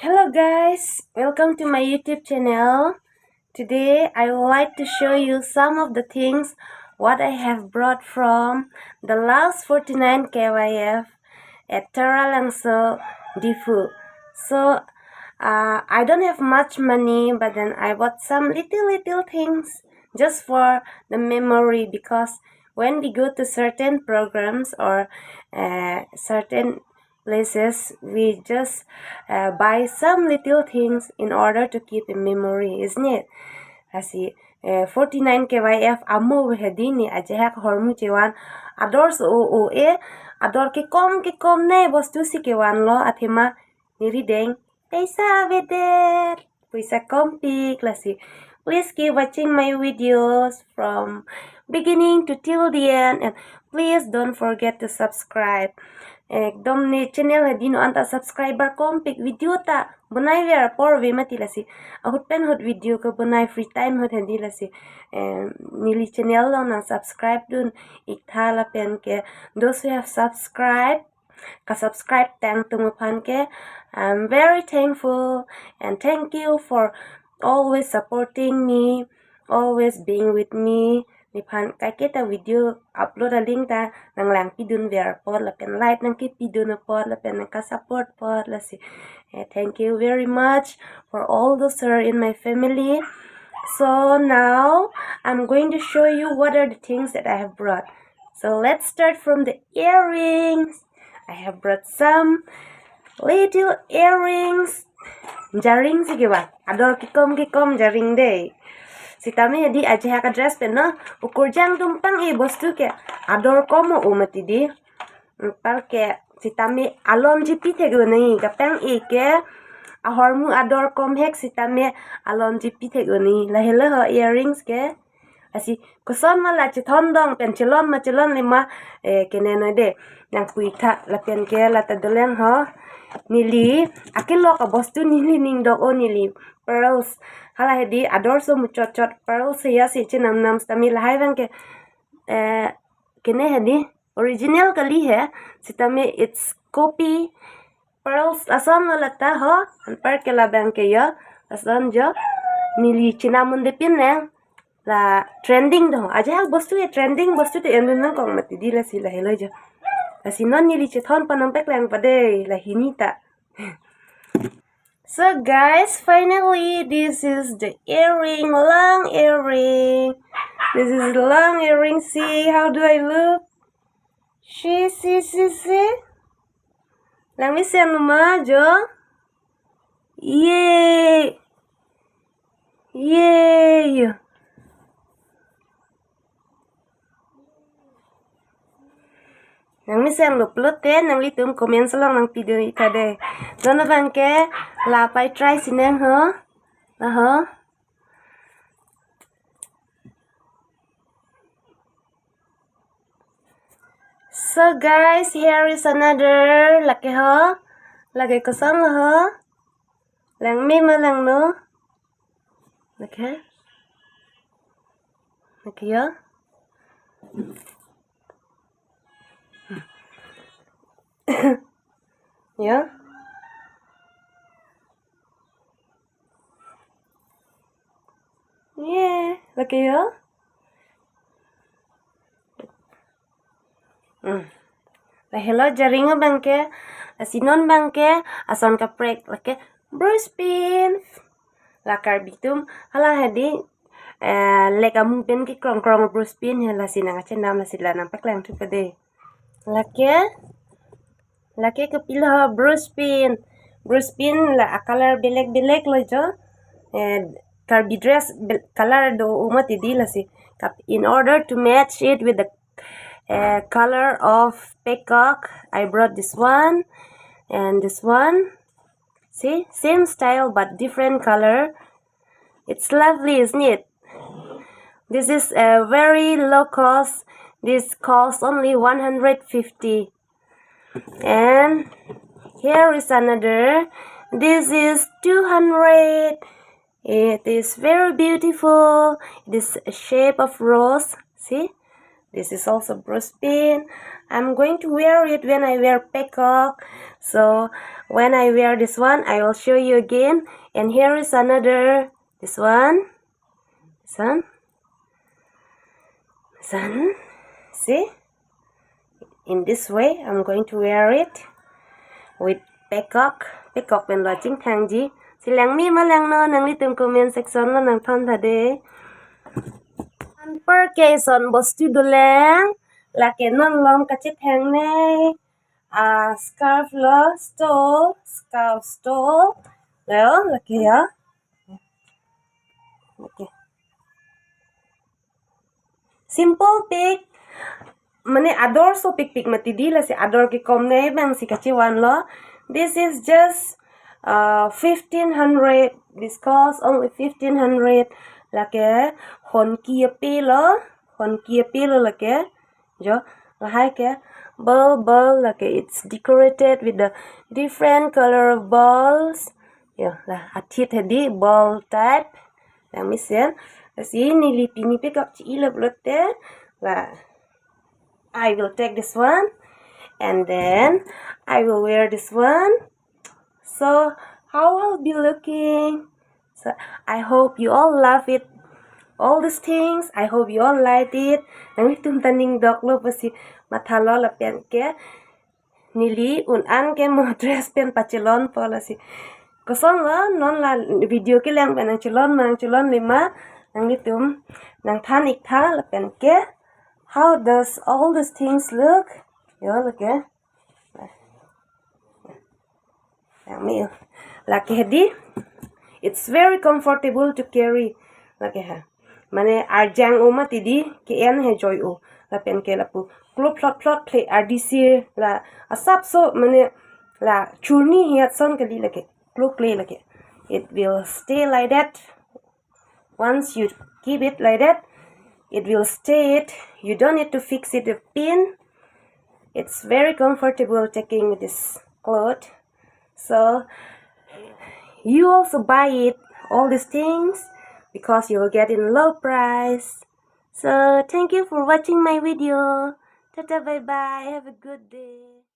Hello guys, welcome to my YouTube channel. Today I would like to show you some of the things what I have brought from the last 49 KYF at Tara Langso, Difu. So I don't have much money, but then I bought some little things just for the memory, because when we go to certain programs or certain places, we just buy some little things in order to keep in memory, isn't it? Asi 49 KYF amo hedini ajehak hormu cewan ador so ador ke kom ne bostu si kewan lo athema niri deng paisa veder paisa kompik lasi. Please keep watching my videos from beginning to till the end, and please don't forget to subscribe. Ekdom ni channel hai dino anta subscriber kompik video ta banai ver por ve mati lasi ahut pen hot video ko banai free time hot hendi lasi nili channel lo na subscribe dun ikha la pen ke those who have subscribed ka subscribe tang tung pan ke I'm very thankful, and thank you for always supporting me, always being with me. Nipan kai kita video upload a link ta nang lang pidun ver pod la pen like nang ki pidun pod la pen ka support pod la si. Thank you very much for all those who are in my family. So now I'm going to show you what are the things that I have brought. So let's start from the earrings. I have brought some little earrings. Jaring sige ba? Ador kikom jaring deh. Si tami di aja ka dress pen no ukur jang tumpang bostu ke ador komo umati di par ke si tami alom jipi the go nahi kapang ke a hormu ador kom hek si tami alom jipi the go ni la hele ho earrings ke asi koson mala chi thondong pen chelon lima kene no de nang kuita la pen ke la ta doleng ho nili akilo ka bostu nili ning dog o nili pearls hala hedi ador so muchot pearls ya si chinam stami lahai bang ke kene hedi original kali hai sitame it's copy pearls asam lata ho par ke la bang ke ya asan jo nili chinamun de pin la trending do aja bostu e trending bostu te endun nang kong mati di la si la helo jo asinon nili chithon panam pek lang pade la hinita. So guys, finally this is the earring, long earring. This is long earring. See how do I look? See. Lang mi sen luma jo. Yay. Nang mi sen lup ten nang li tum komen salong nang video ita de. Dono bang ke la pai try sineng ho. La ho. So guys, here is another laki ho. Lagi kosong ho. Lang mi ma lang no. Okay. Laki yo. Yeah. Yeah, laki yo. La hello jaringo bangke, asinon bangke, ason ka prek lake brush pin. La karbitum hala hedi leka mung pen ki krong brush pin la sinang kachenam la sila nampak lang tu pade. Lake ke pilih brush pin la color belek lo jo. Karbi dress color do umat idi la si. In order to match it with the color of peacock, I brought this one and this one. See, same style but different color. It's lovely, isn't it? This is a very low cost. This costs only 150. And here is another. This is 200. It is very beautiful. It is a shape of rose. See? This is also brush pin. I'm going to wear it when I wear peacock. So when I wear this one, I will show you again. And here is another, this one, see, in this way I'm going to wear it with peacock bên là chính thang gì si lang mi mà lang no nang li tum comment section lo nang thon tha de per ke son bostu do lang là cái non lom ka chit hang này scarf lo stole đó là kia okay. Simple pic mane ador so pic mati di la si ador ki kom ne bang si kachi wan lo. This is just 1500. This cost only 1500 là cái hòn kia pi lo là cái jo là hai cái ball là cái it's decorated with the different color of balls là athit hedi ball type là mi sen là si ni li pi ni pick up chi le blotte là I will take this one and then I will wear this one. So how I'll be looking. So I hope you all love it. All these things, I hope you all like it. Nang tum taning dok lo pasi mathalo la pen ke nili un an ke mo dress pen pachelon po la si. Kosong lo non la video ke lang pen ang chelon lima nang tum nang than ik tha la pen ke. How does all these things look? Look at like hedi. It's very comfortable to carry. Like mane arjang uma tidi ke en he joy o la pen ke la pu klop plot play rdc la asap so mane la churni hiat son ke di lake klop play lake. It will stay like that. Once you keep it like that, it will stay. You don't need to fix it a pin. It's very comfortable taking this cloth. So you also buy it, all these things, because you will get in low price. So thank you for watching my video. Tata bye bye. Have a good day.